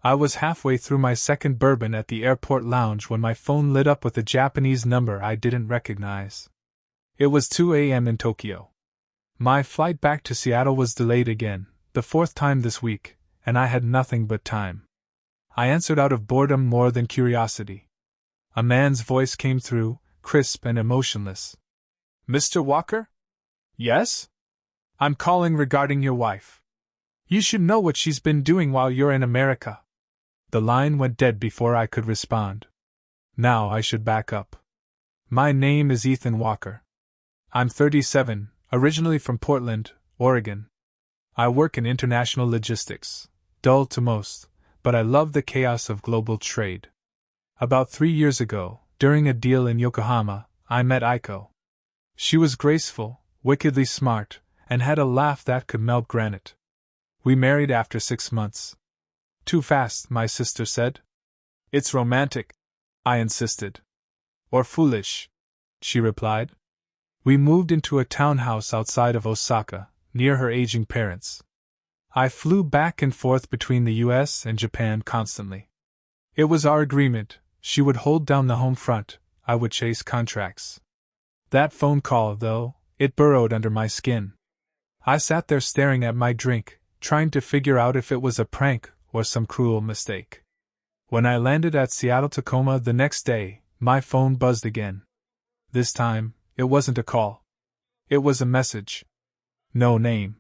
I was halfway through my second bourbon at the airport lounge when my phone lit up with a Japanese number I didn't recognize. It was 2 a.m. in Tokyo. My flight back to Seattle was delayed again, the fourth time this week, and I had nothing but time. I answered out of boredom more than curiosity. A man's voice came through, crisp and emotionless. "Mr. Walker?" "Yes?" "I'm calling regarding your wife. You should know what she's been doing while you're in America." The line went dead before I could respond. Now I should back up. My name is Ethan Walker. I'm 37, originally from Portland, Oregon. I work in international logistics, dull to most, but I love the chaos of global trade. About 3 years ago, during a deal in Yokohama, I met Aiko. She was graceful, wickedly smart, and had a laugh that could melt granite. We married after 6 months. "Too fast," my sister said. "It's romantic," I insisted. "Or foolish," she replied. We moved into a townhouse outside of Osaka, near her aging parents. I flew back and forth between the US and Japan constantly. It was our agreement: she would hold down the home front, I would chase contracts. That phone call, though, it burrowed under my skin. I sat there staring at my drink, trying to figure out if it was a prank or some cruel mistake. When I landed at Seattle-Tacoma the next day, my phone buzzed again. This time, it wasn't a call. It was a message. No name.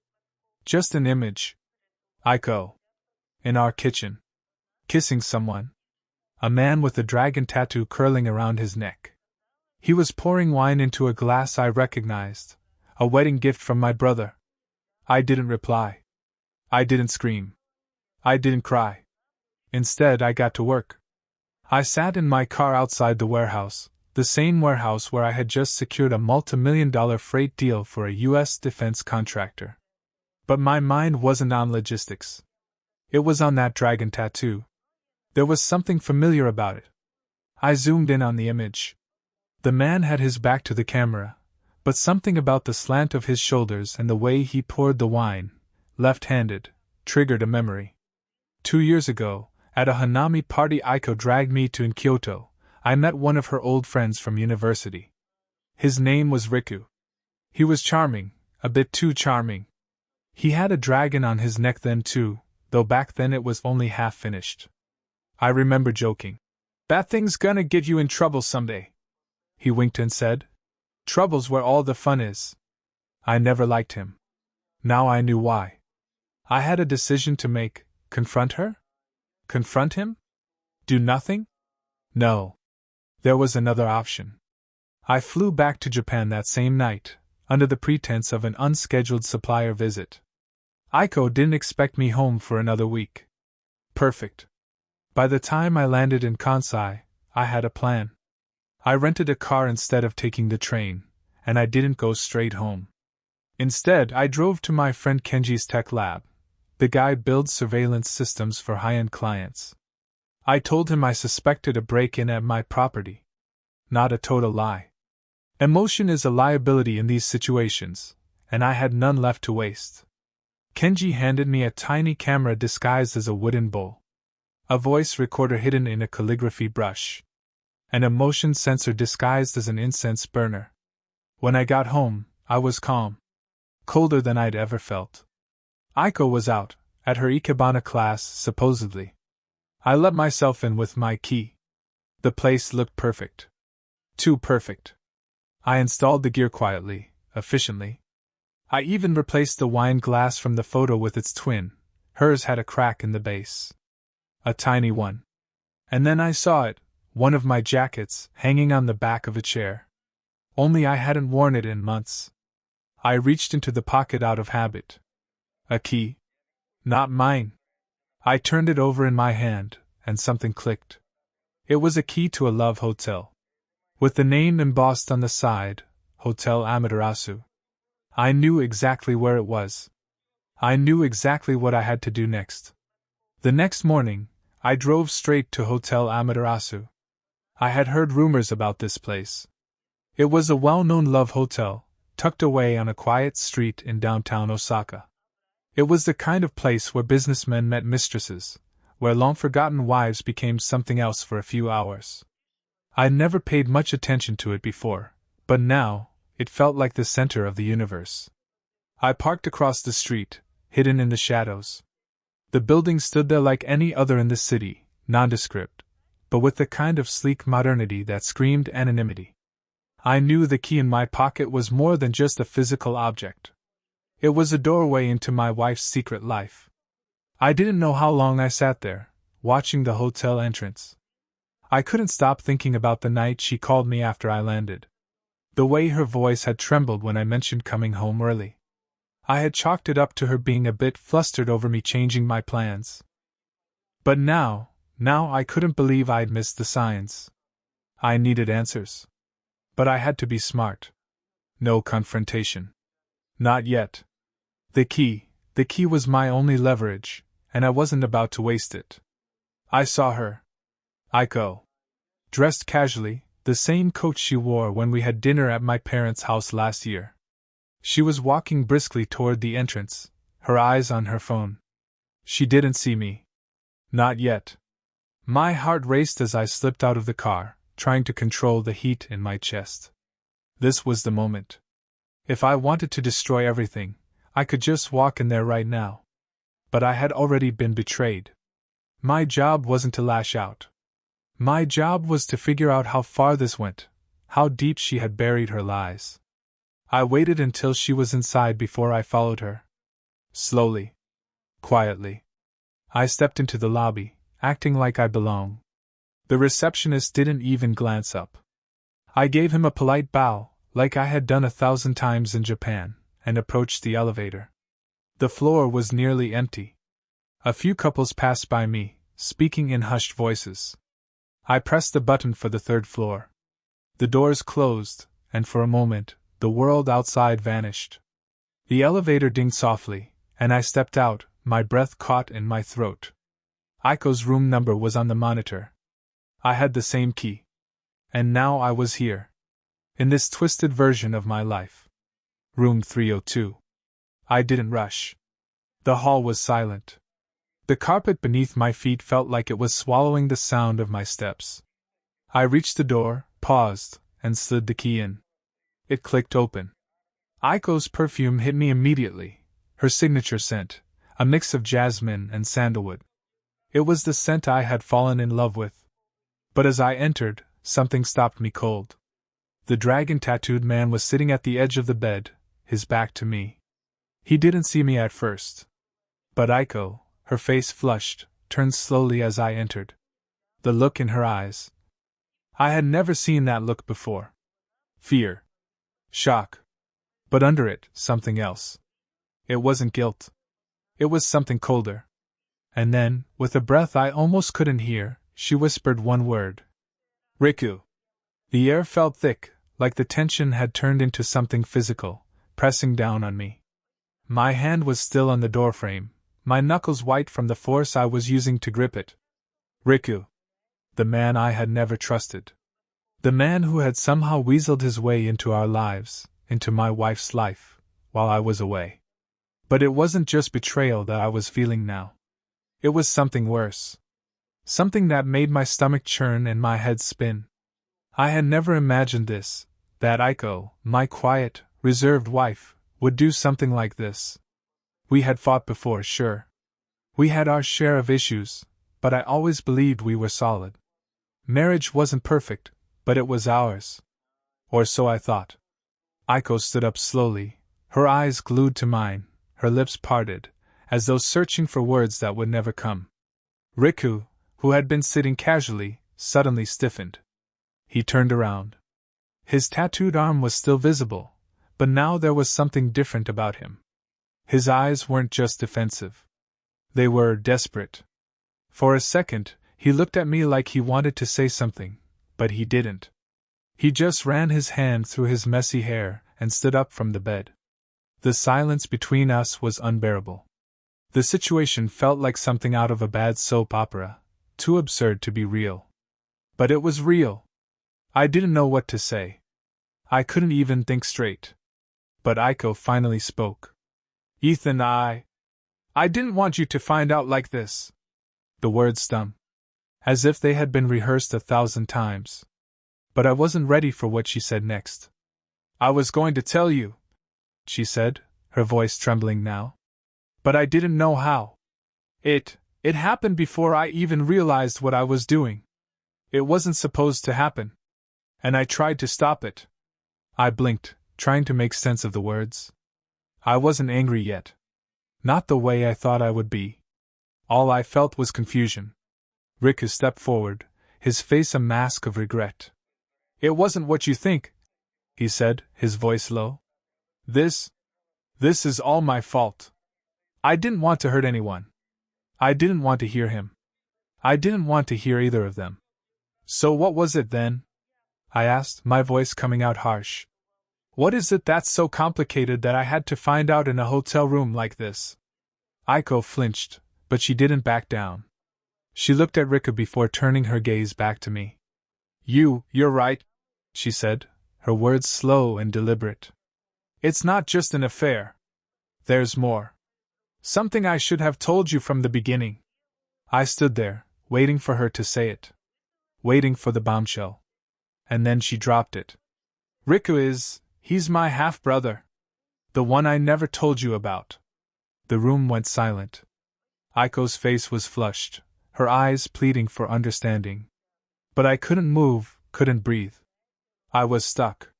Just an image. Aiko. In our kitchen. Kissing someone. A man with a dragon tattoo curling around his neck. He was pouring wine into a glass I recognized, a wedding gift from my brother. I didn't reply. I didn't scream. I didn't cry. Instead, I got to work. I sat in my car outside the warehouse, the same warehouse where I had just secured a multi-million-dollar freight deal for a U.S. defense contractor. But my mind wasn't on logistics. It was on that dragon tattoo. There was something familiar about it. I zoomed in on the image. The man had his back to the camera, but something about the slant of his shoulders and the way he poured the wine, left-handed, triggered a memory. 2 years ago, at a Hanami party Aiko dragged me to in Kyoto, I met one of her old friends from university. His name was Riku. He was charming, a bit too charming. He had a dragon on his neck then too, though back then it was only half finished. I remember joking. "That thing's gonna get you in trouble someday." He winked and said, "Trouble's where all the fun is." I never liked him. Now I knew why. I had a decision to make: confront her? Confront him? Do nothing? No. There was another option. I flew back to Japan that same night, under the pretense of an unscheduled supplier visit. Aiko didn't expect me home for another week. Perfect. By the time I landed in Kansai, I had a plan. I rented a car instead of taking the train, and I didn't go straight home. Instead, I drove to my friend Kenji's tech lab. The guy builds surveillance systems for high-end clients. I told him I suspected a break-in at my property. Not a total lie. Emotion is a liability in these situations, and I had none left to waste. Kenji handed me a tiny camera disguised as a wooden bowl. A voice recorder hidden in a calligraphy brush. An emotion sensor disguised as an incense burner. When I got home, I was calm. Colder than I'd ever felt. Aiko was out, at her Ikebana class, supposedly. I let myself in with my key. The place looked perfect. Too perfect. I installed the gear quietly, efficiently. I even replaced the wine glass from the photo with its twin. Hers had a crack in the base. A tiny one. And then I saw it, one of my jackets, hanging on the back of a chair. Only I hadn't worn it in months. I reached into the pocket out of habit. A key. Not mine. I turned it over in my hand, and something clicked. It was a key to a love hotel. With the name embossed on the side, Hotel Amaterasu. I knew exactly where it was. I knew exactly what I had to do next. The next morning, I drove straight to Hotel Amaterasu. I had heard rumors about this place. It was a well-known love hotel, tucked away on a quiet street in downtown Osaka. It was the kind of place where businessmen met mistresses, where long-forgotten wives became something else for a few hours. I'd never paid much attention to it before, but now, it felt like the center of the universe. I parked across the street, hidden in the shadows. The building stood there like any other in the city, nondescript, but with the kind of sleek modernity that screamed anonymity. I knew the key in my pocket was more than just a physical object. It was a doorway into my wife's secret life. I didn't know how long I sat there, watching the hotel entrance. I couldn't stop thinking about the night she called me after I landed. The way her voice had trembled when I mentioned coming home early. I had chalked it up to her being a bit flustered over me changing my plans. But now I couldn't believe I'd missed the signs. I needed answers. But I had to be smart. No confrontation. Not yet. The key was my only leverage, and I wasn't about to waste it. I saw her. Aiko. Dressed casually, the same coat she wore when we had dinner at my parents' house last year. She was walking briskly toward the entrance, her eyes on her phone. She didn't see me. Not yet. My heart raced as I slipped out of the car, trying to control the heat in my chest. This was the moment. If I wanted to destroy everything, I could just walk in there right now. But I had already been betrayed. My job wasn't to lash out. My job was to figure out how far this went, how deep she had buried her lies. I waited until she was inside before I followed her. Slowly. Quietly. I stepped into the lobby, acting like I belonged. The receptionist didn't even glance up. I gave him a polite bow, like I had done 1,000 times in Japan, and approached the elevator. The floor was nearly empty. A few couples passed by me, speaking in hushed voices. I pressed the button for the 3rd floor. The doors closed, and for a moment, the world outside vanished. The elevator dinged softly, and I stepped out, my breath caught in my throat. Aiko's room number was on the monitor. I had the same key. And now I was here. In this twisted version of my life. Room 302. I didn't rush. The hall was silent. The carpet beneath my feet felt like it was swallowing the sound of my steps. I reached the door, paused, and slid the key in. It clicked open. Aiko's perfume hit me immediately, her signature scent, a mix of jasmine and sandalwood. It was the scent I had fallen in love with. But as I entered, something stopped me cold. The dragon-tattooed man was sitting at the edge of the bed, his back to me. He didn't see me at first. But Aiko, her face flushed, turned slowly as I entered. The look in her eyes. I had never seen that look before. Fear. Shock. But under it, something else. It wasn't guilt. It was something colder. And then, with a breath I almost couldn't hear, she whispered one word. Riku. The air felt thick, like the tension had turned into something physical, pressing down on me. My hand was still on the doorframe, my knuckles white from the force I was using to grip it. Riku. The man I had never trusted. The man who had somehow weaseled his way into our lives, into my wife's life, while I was away. But it wasn't just betrayal that I was feeling now. It was something worse. Something that made my stomach churn and my head spin. I had never imagined this, that Aiko, my quiet, reserved wife, would do something like this. We had fought before, sure. We had our share of issues, but I always believed we were solid. Marriage wasn't perfect, but it was ours. Or so I thought. Aiko stood up slowly, her eyes glued to mine, her lips parted, as though searching for words that would never come. Riku, who had been sitting casually, suddenly stiffened. He turned around. His tattooed arm was still visible, but now there was something different about him. His eyes weren't just defensive. They were desperate. For a second, he looked at me like he wanted to say something, but he didn't. He just ran his hand through his messy hair and stood up from the bed. The silence between us was unbearable. The situation felt like something out of a bad soap opera, too absurd to be real. But it was real. I didn't know what to say. I couldn't even think straight. But Aiko finally spoke. Ethan, I didn't want you to find out like this. The words stung, as if they had been rehearsed 1,000 times. But I wasn't ready for what she said next. I was going to tell you, she said, her voice trembling now. But I didn't know how. It happened before I even realized what I was doing. It wasn't supposed to happen. And I tried to stop it. I blinked, trying to make sense of the words. I wasn't angry yet. Not the way I thought I would be. All I felt was confusion. Riku stepped forward, his face a mask of regret. It wasn't what you think, he said, his voice low. This is all my fault. I didn't want to hurt anyone. I didn't want to hear him. I didn't want to hear either of them. So what was it then? I asked, my voice coming out harsh. What is it that's so complicated that I had to find out in a hotel room like this? Aiko flinched, but she didn't back down. She looked at Riku before turning her gaze back to me. You're right, she said, her words slow and deliberate. It's not just an affair. There's more. Something I should have told you from the beginning. I stood there, waiting for her to say it. Waiting for the bombshell. And then she dropped it. He's my half-brother. The one I never told you about. The room went silent. Aiko's face was flushed, her eyes pleading for understanding. But I couldn't move, couldn't breathe. I was stuck.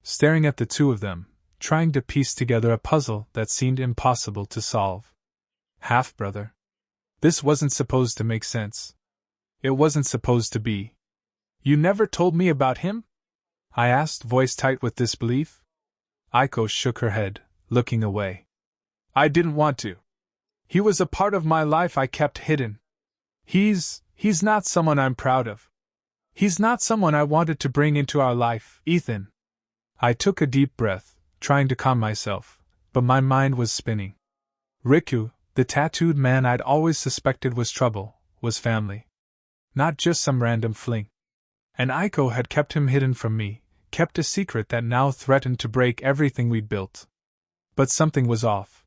Staring at the two of them, trying to piece together a puzzle that seemed impossible to solve. Half-brother. This wasn't supposed to make sense. It wasn't supposed to be. You never told me about him? I asked, voice tight with disbelief. Aiko shook her head, looking away. I didn't want to. He was a part of my life I kept hidden. He's not someone I'm proud of. He's not someone I wanted to bring into our life, Ethan. I took a deep breath, trying to calm myself, but my mind was spinning. Riku, the tattooed man I'd always suspected was trouble, was family. Not just some random fling. And Aiko had kept him hidden from me, kept a secret that now threatened to break everything we'd built. But something was off.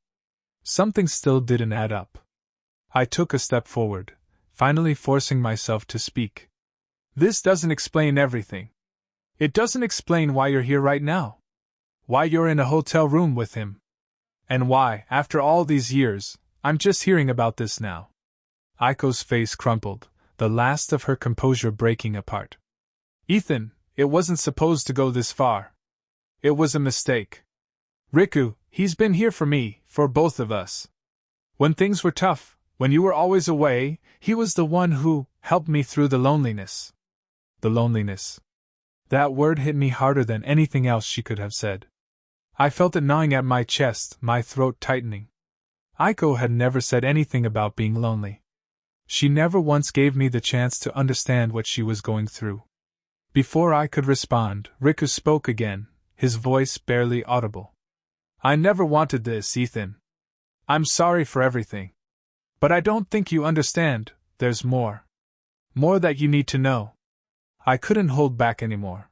Something still didn't add up. I took a step forward, finally forcing myself to speak. This doesn't explain everything. It doesn't explain why you're here right now. Why you're in a hotel room with him. And why, after all these years, I'm just hearing about this now. Aiko's face crumpled, the last of her composure breaking apart. Ethan, it wasn't supposed to go this far. It was a mistake. Riku, he's been here for me, for both of us. When things were tough, when you were always away, he was the one who helped me through the loneliness. The loneliness. That word hit me harder than anything else she could have said. I felt it gnawing at my chest, my throat tightening. Aiko had never said anything about being lonely. She never once gave me the chance to understand what she was going through. Before I could respond, Riku spoke again, his voice barely audible. I never wanted this, Ethan. I'm sorry for everything. But I don't think you understand, there's more. More that you need to know. I couldn't hold back anymore.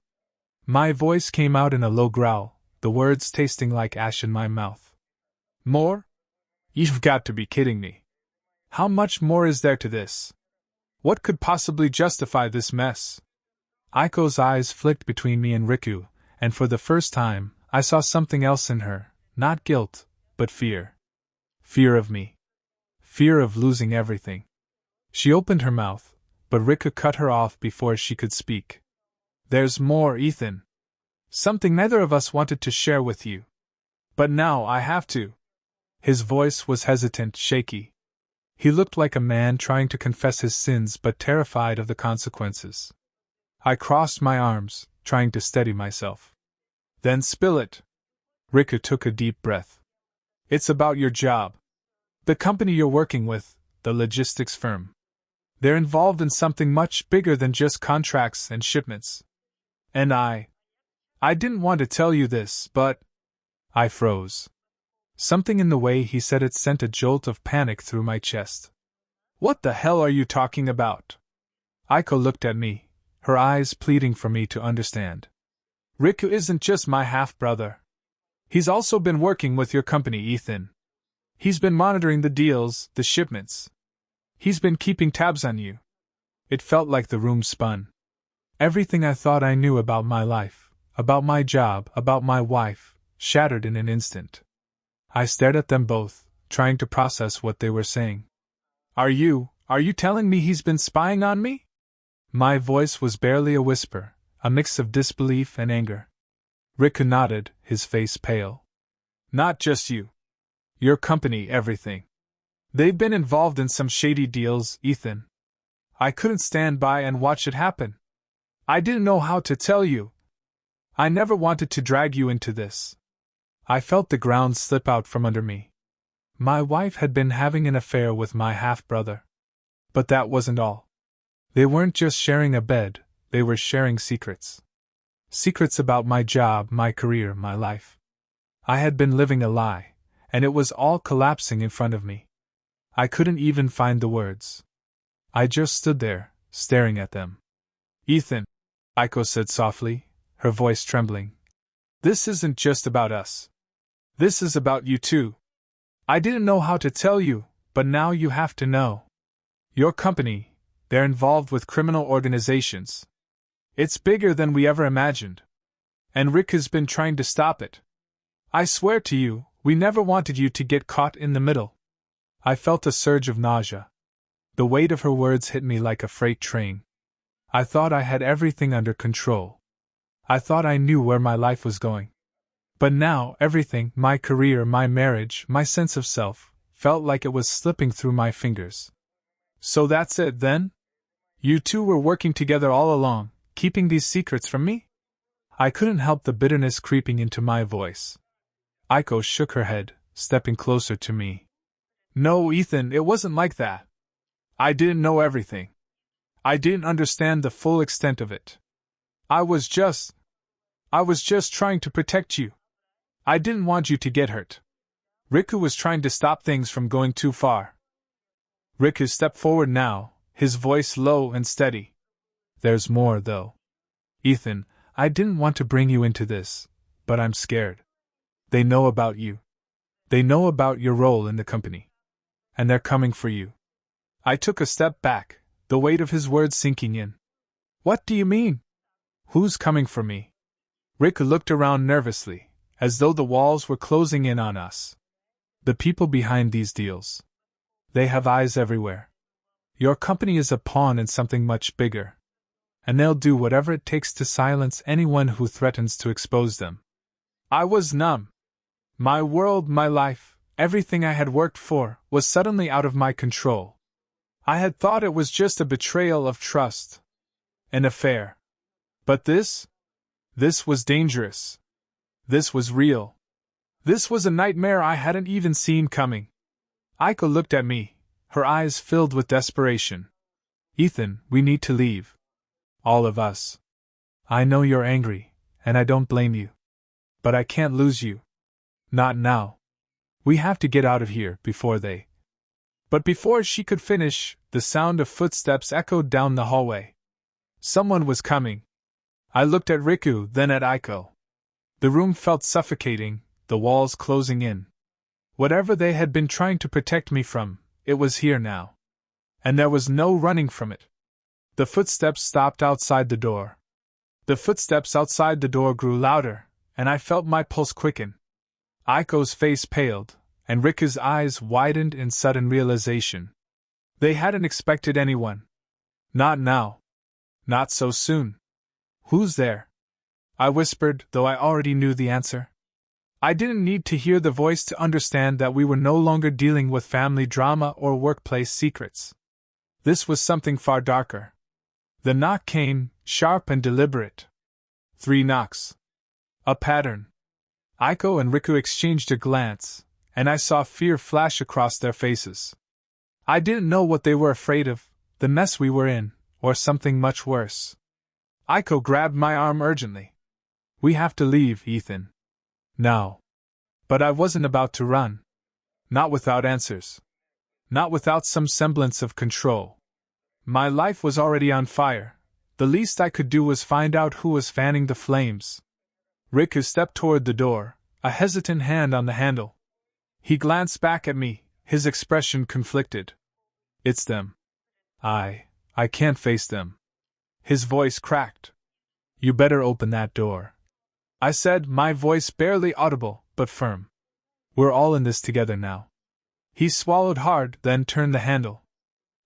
My voice came out in a low growl, the words tasting like ash in my mouth. More? You've got to be kidding me. How much more is there to this? What could possibly justify this mess? Aiko's eyes flicked between me and Riku, and for the first time, I saw something else in her, not guilt, but fear. Fear of me. Fear of losing everything. She opened her mouth, but Riku cut her off before she could speak. There's more, Ethan. Something neither of us wanted to share with you. But now I have to. His voice was hesitant, shaky. He looked like a man trying to confess his sins but terrified of the consequences. I crossed my arms, trying to steady myself. Then spill it. Riku took a deep breath. It's about your job. The company you're working with, the logistics firm. They're involved in something much bigger than just contracts and shipments. And I didn't want to tell you this, but... I froze. Something in the way he said it sent a jolt of panic through my chest. What the hell are you talking about? Aiko looked at me, her eyes pleading for me to understand. Riku isn't just my half-brother. He's also been working with your company, Ethan. He's been monitoring the deals, the shipments. He's been keeping tabs on you. It felt like the room spun. Everything I thought I knew about my life, about my job, about my wife, shattered in an instant. I stared at them both, trying to process what they were saying. Are you telling me he's been spying on me? My voice was barely a whisper, a mix of disbelief and anger. Riku nodded, his face pale. Not just you. Your company, everything. They've been involved in some shady deals, Ethan. I couldn't stand by and watch it happen. I didn't know how to tell you. I never wanted to drag you into this. I felt the ground slip out from under me. My wife had been having an affair with my half-brother. But that wasn't all. They weren't just sharing a bed, they were sharing secrets. Secrets about my job, my career, my life. I had been living a lie, and it was all collapsing in front of me. I couldn't even find the words. I just stood there, staring at them. Ethan, Aiko said softly, her voice trembling. This isn't just about us. This is about you too. I didn't know how to tell you, but now you have to know. Your company, they're involved with criminal organizations. It's bigger than we ever imagined. And Rick has been trying to stop it. I swear to you, we never wanted you to get caught in the middle. I felt a surge of nausea. The weight of her words hit me like a freight train. I thought I had everything under control. I thought I knew where my life was going. But now everything, my career, my marriage, my sense of self, felt like it was slipping through my fingers. So that's it then? You two were working together all along, keeping these secrets from me? I couldn't help the bitterness creeping into my voice. Aiko shook her head, stepping closer to me. No, Ethan, it wasn't like that. I didn't know everything. I didn't understand the full extent of it. I was just trying to protect you. I didn't want you to get hurt. Riku was trying to stop things from going too far. Riku stepped forward now, his voice low and steady. There's more, though. Ethan, I didn't want to bring you into this, but I'm scared. They know about you. They know about your role in the company. And they're coming for you. I took a step back, the weight of his words sinking in. What do you mean? Who's coming for me? Riku looked around nervously, as though the walls were closing in on us. The people behind these deals. They have eyes everywhere. Your company is a pawn in something much bigger. And they'll do whatever it takes to silence anyone who threatens to expose them. I was numb. My world, my life, everything I had worked for, was suddenly out of my control. I had thought it was just a betrayal of trust. An affair. But this was dangerous. This was real. This was a nightmare I hadn't even seen coming. Aiko looked at me, her eyes filled with desperation. Ethan, we need to leave. All of us. I know you're angry, and I don't blame you. But I can't lose you. Not now. We have to get out of here before they... But before she could finish, the sound of footsteps echoed down the hallway. Someone was coming. I looked at Riku, then at Aiko. The room felt suffocating, the walls closing in. Whatever they had been trying to protect me from, it was here now. And there was no running from it. The footsteps stopped outside the door. The footsteps outside the door grew louder, and I felt my pulse quicken. Aiko's face paled, and Riku's eyes widened in sudden realization. They hadn't expected anyone. Not now. Not so soon. Who's there? I whispered, though I already knew the answer. I didn't need to hear the voice to understand that we were no longer dealing with family drama or workplace secrets. This was something far darker. The knock came, sharp and deliberate. 3 knocks. A pattern. Aiko and Riku exchanged a glance, and I saw fear flash across their faces. I didn't know what they were afraid of, the mess we were in, or something much worse. Aiko grabbed my arm urgently. We have to leave, Ethan. Now. But I wasn't about to run. Not without answers. Not without some semblance of control. My life was already on fire. The least I could do was find out who was fanning the flames. Riku stepped toward the door, a hesitant hand on the handle. He glanced back at me, his expression conflicted. It's them. I can't face them. His voice cracked. You better open that door, I said, my voice barely audible, but firm. We're all in this together now. He swallowed hard, then turned the handle.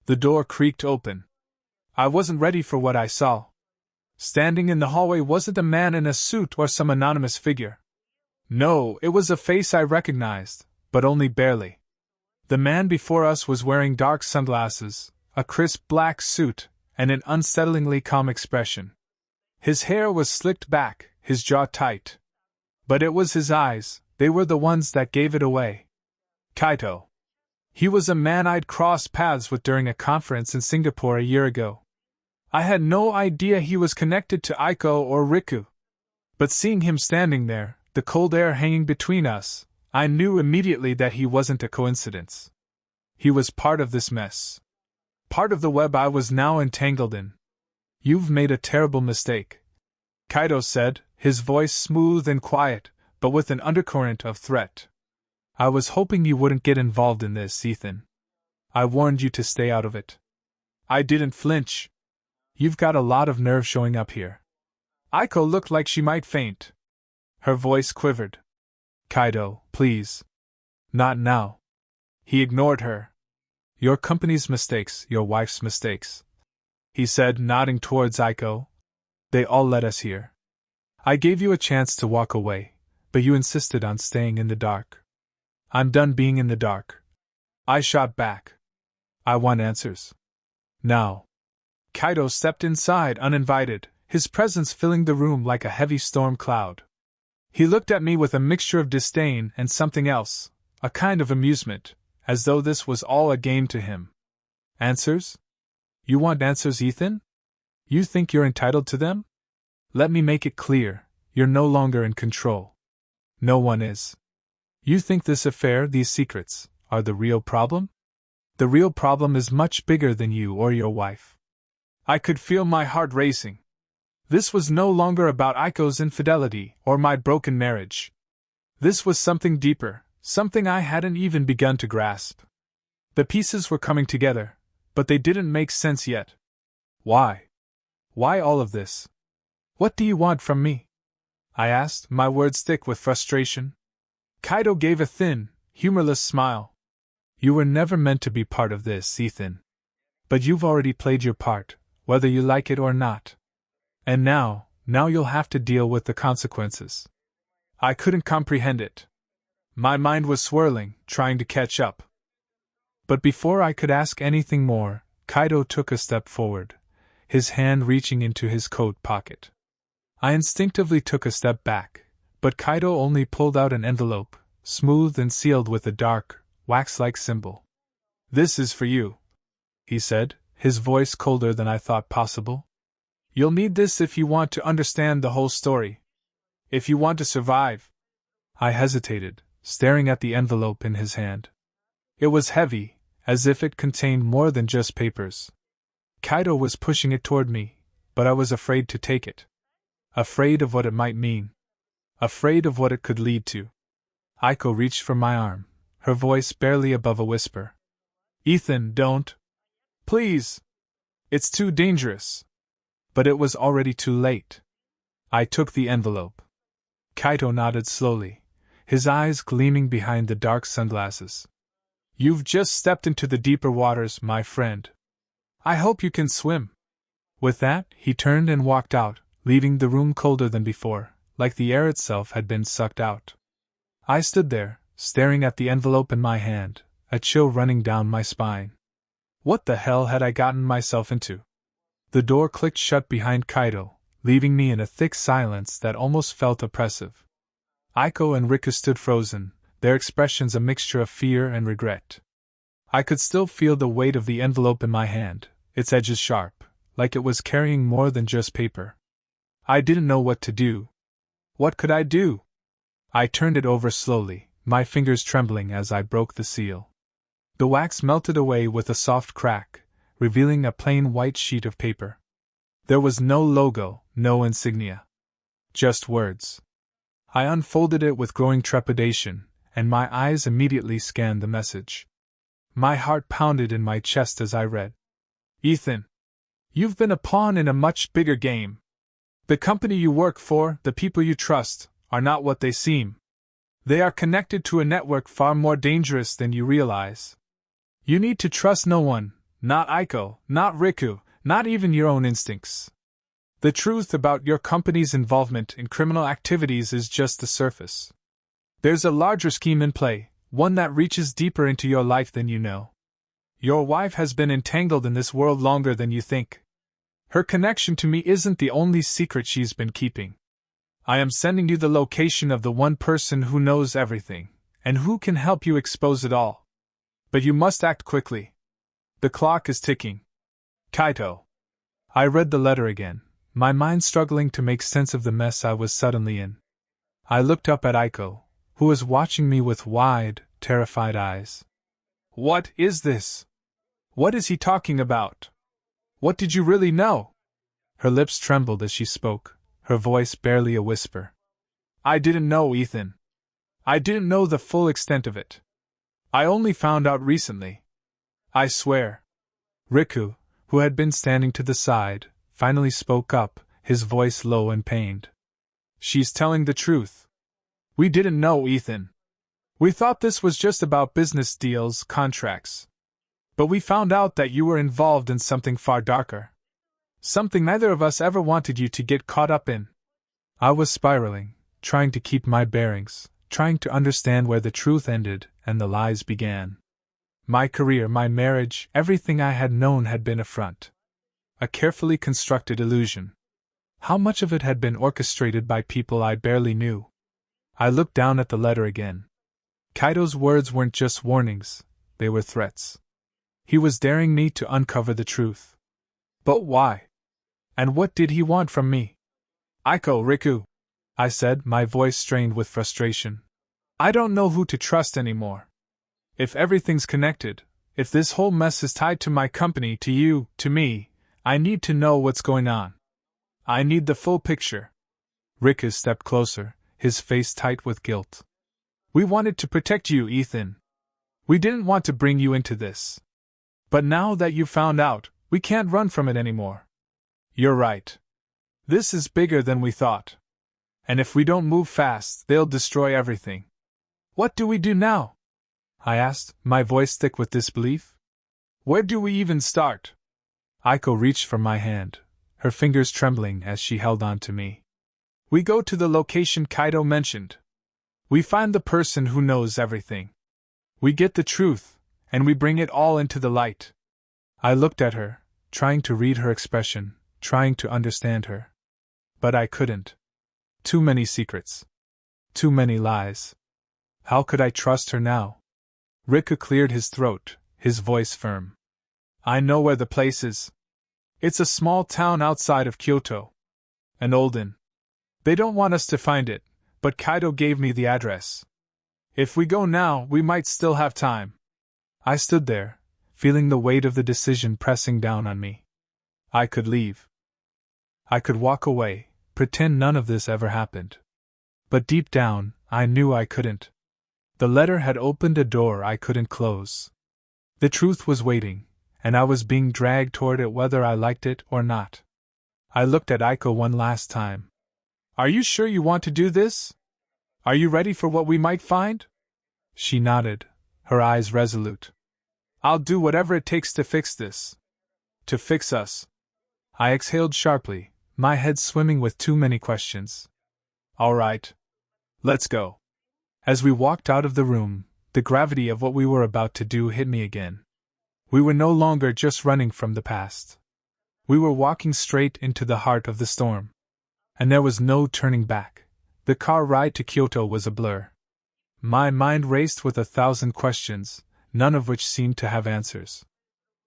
The door creaked open. I wasn't ready for what I saw. Standing in the hallway wasn't a man in a suit or some anonymous figure. No, it was a face I recognized, but only barely. The man before us was wearing dark sunglasses, a crisp black suit, and an unsettlingly calm expression. His hair was slicked back, his jaw tight. But it was his eyes, they were the ones that gave it away. Kaito. He was a man I'd crossed paths with during a conference in Singapore a year ago. I had no idea he was connected to Aiko or Riku. But seeing him standing there, the cold air hanging between us, I knew immediately that he wasn't a coincidence. He was part of this mess. Part of the web I was now entangled in. You've made a terrible mistake, Kaito said, his voice smooth and quiet, but with an undercurrent of threat. I was hoping you wouldn't get involved in this, Ethan. I warned you to stay out of it. I didn't flinch. You've got a lot of nerve showing up here. Aiko looked like she might faint. Her voice quivered. Kaito, please. Not now. He ignored her. Your company's mistakes, your wife's mistakes, he said, nodding towards Aiko. They all led us here. I gave you a chance to walk away, but you insisted on staying in the dark. I'm done being in the dark. I shot back. I want answers. Now. Kaito stepped inside uninvited, his presence filling the room like a heavy storm cloud. He looked at me with a mixture of disdain and something else, a kind of amusement, as though this was all a game to him. Answers? You want answers, Ethan? You think you're entitled to them? Let me make it clear, you're no longer in control. No one is. You think this affair, these secrets, are the real problem? The real problem is much bigger than you or your wife. I could feel my heart racing. This was no longer about Aiko's infidelity or my broken marriage. This was something deeper, something I hadn't even begun to grasp. The pieces were coming together, but they didn't make sense yet. Why? Why all of this? What do you want from me? I asked, my words thick with frustration. Kaito gave a thin, humorless smile. You were never meant to be part of this, Ethan. But you've already played your part, whether you like it or not. And now you'll have to deal with the consequences. I couldn't comprehend it. My mind was swirling, trying to catch up. But before I could ask anything more, Kaito took a step forward, his hand reaching into his coat pocket. I instinctively took a step back, but Kaito only pulled out an envelope, smooth and sealed with a dark, wax-like symbol. This is for you, he said, his voice colder than I thought possible. You'll need this if you want to understand the whole story. If you want to survive. I hesitated, staring at the envelope in his hand. It was heavy, as if it contained more than just papers. Kaito was pushing it toward me, but I was afraid to take it. Afraid of what it might mean. Afraid of what it could lead to. Aiko reached for my arm, her voice barely above a whisper. Ethan, don't. Please. It's too dangerous. But it was already too late. I took the envelope. Kaito nodded slowly, his eyes gleaming behind the dark sunglasses. You've just stepped into the deeper waters, my friend. I hope you can swim. With that, he turned and walked out, leaving the room colder than before, like the air itself had been sucked out. I stood there, staring at the envelope in my hand, a chill running down my spine. What the hell had I gotten myself into? The door clicked shut behind Kaito, leaving me in a thick silence that almost felt oppressive. Aiko and Riku stood frozen, their expressions a mixture of fear and regret. I could still feel the weight of the envelope in my hand, its edges sharp, like it was carrying more than just paper. I didn't know what to do. What could I do? I turned it over slowly, my fingers trembling as I broke the seal. The wax melted away with a soft crack, revealing a plain white sheet of paper. There was no logo, no insignia. Just words. I unfolded it with growing trepidation, and my eyes immediately scanned the message. My heart pounded in my chest as I read. Ethan, you've been a pawn in a much bigger game. The company you work for, the people you trust, are not what they seem. They are connected to a network far more dangerous than you realize. You need to trust no one, not Aiko, not Riku, not even your own instincts. The truth about your company's involvement in criminal activities is just the surface. There's a larger scheme in play, one that reaches deeper into your life than you know. Your wife has been entangled in this world longer than you think. Her connection to me isn't the only secret she's been keeping. I am sending you the location of the one person who knows everything, and who can help you expose it all. But you must act quickly. The clock is ticking. Kaito. I read the letter again, my mind struggling to make sense of the mess I was suddenly in. I looked up at Aiko, who was watching me with wide, terrified eyes. What is this? What is he talking about? What did you really know? Her lips trembled as she spoke, her voice barely a whisper. I didn't know, Ethan. I didn't know the full extent of it. I only found out recently. I swear. Riku, who had been standing to the side, finally spoke up, his voice low and pained. She's telling the truth. We didn't know, Ethan. We thought this was just about business deals, contracts. But we found out that you were involved in something far darker. Something neither of us ever wanted you to get caught up in. I was spiraling, trying to keep my bearings, trying to understand where the truth ended and the lies began. My career, my marriage, everything I had known had been a front. A carefully constructed illusion. How much of it had been orchestrated by people I barely knew? I looked down at the letter again. Kaito's words weren't just warnings, they were threats. He was daring me to uncover the truth. But why? And what did he want from me? Aiko, Riku, I said, my voice strained with frustration. I don't know who to trust anymore. If everything's connected, if this whole mess is tied to my company, to you, to me, I need to know what's going on. I need the full picture. Riku stepped closer, his face tight with guilt. We wanted to protect you, Ethan. We didn't want to bring you into this. But now that you've found out, we can't run from it anymore. You're right. This is bigger than we thought. And if we don't move fast, they'll destroy everything. What do we do now? I asked, my voice thick with disbelief. Where do we even start? Aiko reached for my hand, her fingers trembling as she held on to me. We go to the location Kaito mentioned. We find the person who knows everything. We get the truth, and we bring it all into the light. I looked at her, trying to read her expression, trying to understand her. But I couldn't. Too many secrets. Too many lies. How could I trust her now? Riku cleared his throat, his voice firm. I know where the place is. It's a small town outside of Kyoto. An old inn. They don't want us to find it, but Kaito gave me the address. If we go now, we might still have time. I stood there, feeling the weight of the decision pressing down on me. I could leave. I could walk away, pretend none of this ever happened. But deep down, I knew I couldn't. The letter had opened a door I couldn't close. The truth was waiting, and I was being dragged toward it whether I liked it or not. I looked at Aiko one last time. Are you sure you want to do this? Are you ready for what we might find? She nodded, her eyes resolute. I'll do whatever it takes to fix this. To fix us. I exhaled sharply, my head swimming with too many questions. All right. Let's go. As we walked out of the room, the gravity of what we were about to do hit me again. We were no longer just running from the past. We were walking straight into the heart of the storm. And there was no turning back. The car ride to Kyoto was a blur. My mind raced with 1,000 questions, none of which seemed to have answers.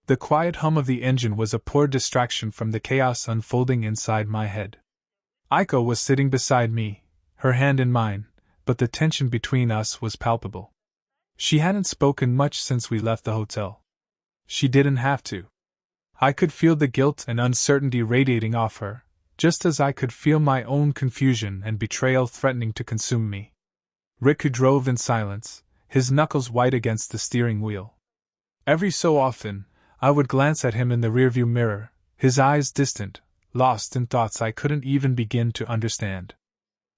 The quiet hum of the engine was a poor distraction from the chaos unfolding inside my head. Aiko was sitting beside me, her hand in mine, but the tension between us was palpable. She hadn't spoken much since we left the hotel. She didn't have to. I could feel the guilt and uncertainty radiating off her, just as I could feel my own confusion and betrayal threatening to consume me. Riku drove in silence, his knuckles white against the steering wheel. Every so often, I would glance at him in the rearview mirror, his eyes distant, lost in thoughts I couldn't even begin to understand.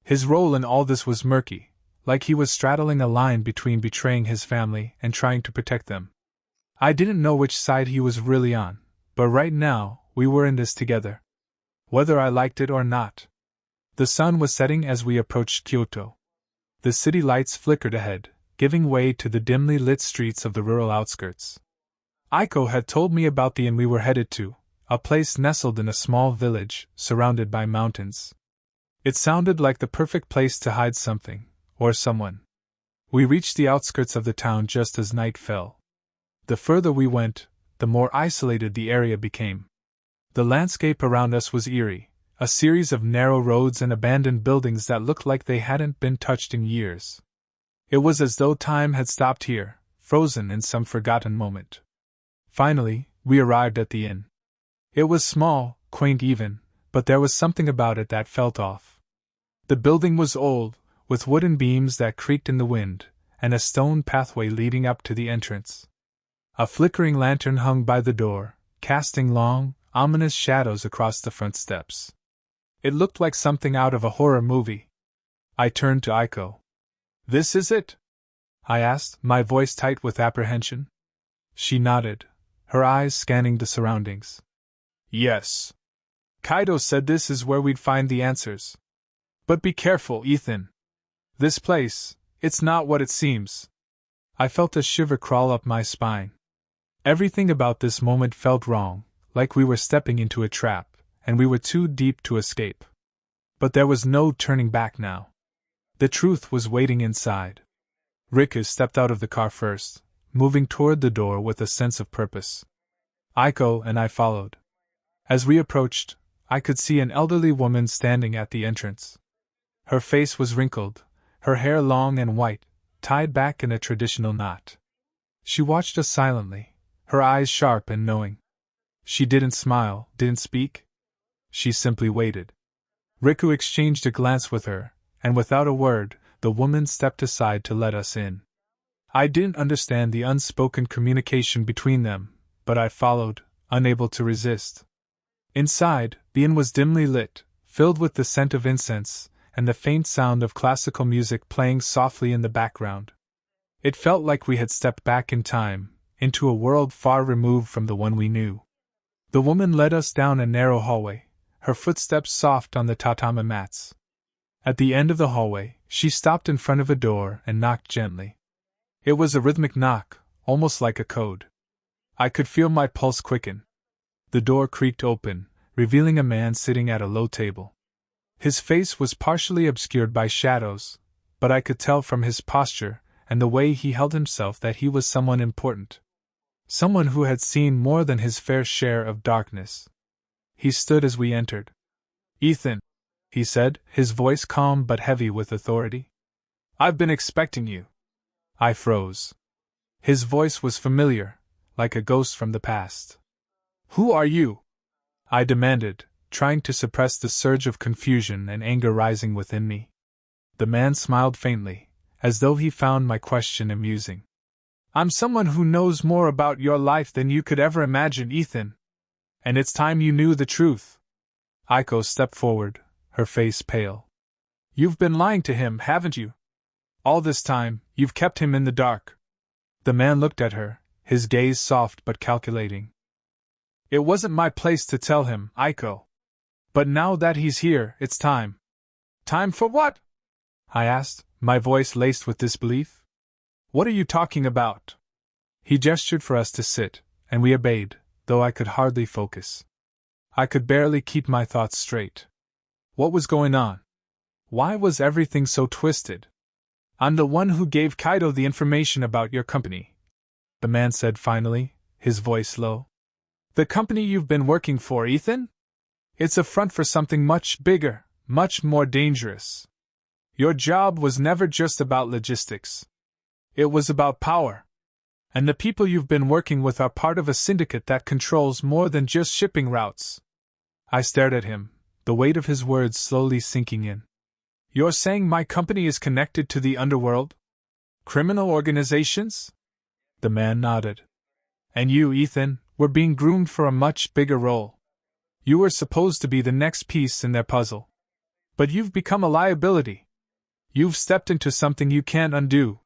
His role in all this was murky, like he was straddling a line between betraying his family and trying to protect them. I didn't know which side he was really on, but right now, we were in this together. Whether I liked it or not. The sun was setting as we approached Kyoto. The city lights flickered ahead, giving way to the dimly lit streets of the rural outskirts. Aiko had told me about the inn we were headed to, a place nestled in a small village, surrounded by mountains. It sounded like the perfect place to hide something, or someone. We reached the outskirts of the town just as night fell. The further we went, the more isolated the area became. The landscape around us was eerie, a series of narrow roads and abandoned buildings that looked like they hadn't been touched in years. It was as though time had stopped here, frozen in some forgotten moment. Finally, we arrived at the inn. It was small, quaint even, but there was something about it that felt off. The building was old, with wooden beams that creaked in the wind, and a stone pathway leading up to the entrance. A flickering lantern hung by the door, casting long, ominous shadows across the front steps. It looked like something out of a horror movie. I turned to Aiko. "This is it?" I asked, my voice tight with apprehension. She nodded, her eyes scanning the surroundings. "Yes. Kaido said this is where we'd find the answers. But be careful, Ethan. This place, it's not what it seems." I felt a shiver crawl up my spine. Everything about this moment felt wrong, like we were stepping into a trap, and we were too deep to escape. But there was no turning back now. The truth was waiting inside. Riku stepped out of the car first, moving toward the door with a sense of purpose. Aiko and I followed. As we approached, I could see an elderly woman standing at the entrance. Her face was wrinkled, her hair long and white, tied back in a traditional knot. She watched us silently, her eyes sharp and knowing. She didn't smile, didn't speak. She simply waited. Riku exchanged a glance with her, and without a word, the woman stepped aside to let us in. I didn't understand the unspoken communication between them, but I followed, unable to resist. Inside, the inn was dimly lit, filled with the scent of incense, and the faint sound of classical music playing softly in the background. It felt like we had stepped back in time, into a world far removed from the one we knew. The woman led us down a narrow hallway, her footsteps soft on the tatami mats. At the end of the hallway, she stopped in front of a door and knocked gently. It was a rhythmic knock, almost like a code. I could feel my pulse quicken. The door creaked open, revealing a man sitting at a low table. His face was partially obscured by shadows, but I could tell from his posture and the way he held himself that he was someone important. Someone who had seen more than his fair share of darkness. He stood as we entered. "Ethan," he said, his voice calm but heavy with authority. "I've been expecting you." I froze. His voice was familiar, like a ghost from the past. "Who are you?" I demanded, trying to suppress the surge of confusion and anger rising within me. The man smiled faintly, as though he found my question amusing. "I'm someone who knows more about your life than you could ever imagine, Ethan. And it's time you knew the truth." Aiko stepped forward, her face pale. "You've been lying to him, haven't you? All this time, you've kept him in the dark." The man looked at her, his gaze soft but calculating. "It wasn't my place to tell him, Aiko. But now that he's here, it's time." "Time for what?" I asked, my voice laced with disbelief. "What are you talking about?" He gestured for us to sit, and we obeyed, though I could hardly focus. I could barely keep my thoughts straight. What was going on? Why was everything so twisted? "I'm the one who gave Kaido the information about your company," the man said finally, his voice low. "The company you've been working for, Ethan? It's a front for something much bigger, much more dangerous. Your job was never just about logistics. It was about power. And the people you've been working with are part of a syndicate that controls more than just shipping routes." I stared at him, the weight of his words slowly sinking in. "You're saying my company is connected to the underworld? Criminal organizations?" The man nodded. "And you, Ethan, were being groomed for a much bigger role. You were supposed to be the next piece in their puzzle. But you've become a liability. You've stepped into something you can't undo.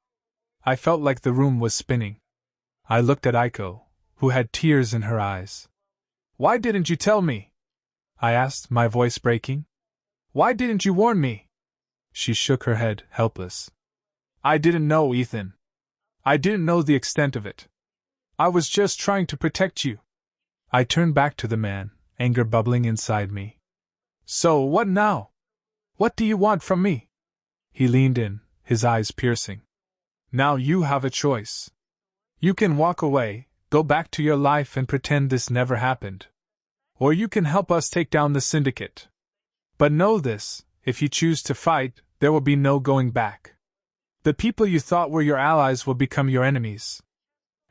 I felt like the room was spinning. I looked at Aiko, who had tears in her eyes. Why didn't you tell me? I asked, my voice breaking. Why didn't you warn me? She shook her head, helpless. I didn't know, Ethan. I didn't know the extent of it. I was just trying to protect you. I turned back to the man, anger bubbling inside me. So what now? What do you want from me? He leaned in, his eyes piercing. Now you have a choice. You can walk away, go back to your life and pretend this never happened. Or you can help us take down the syndicate. But know this, if you choose to fight, there will be no going back. The people you thought were your allies will become your enemies.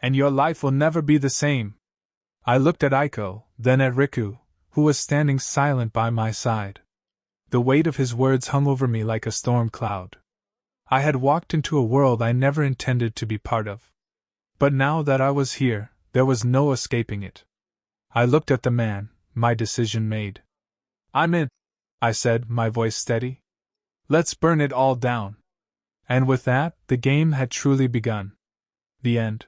And your life will never be the same. I looked at Aiko, then at Riku, who was standing silent by my side. The weight of his words hung over me like a storm cloud. I had walked into a world I never intended to be part of. But now that I was here, there was no escaping it. I looked at the man, my decision made. I'm in, I said, my voice steady. Let's burn it all down. And with that, the game had truly begun. The end.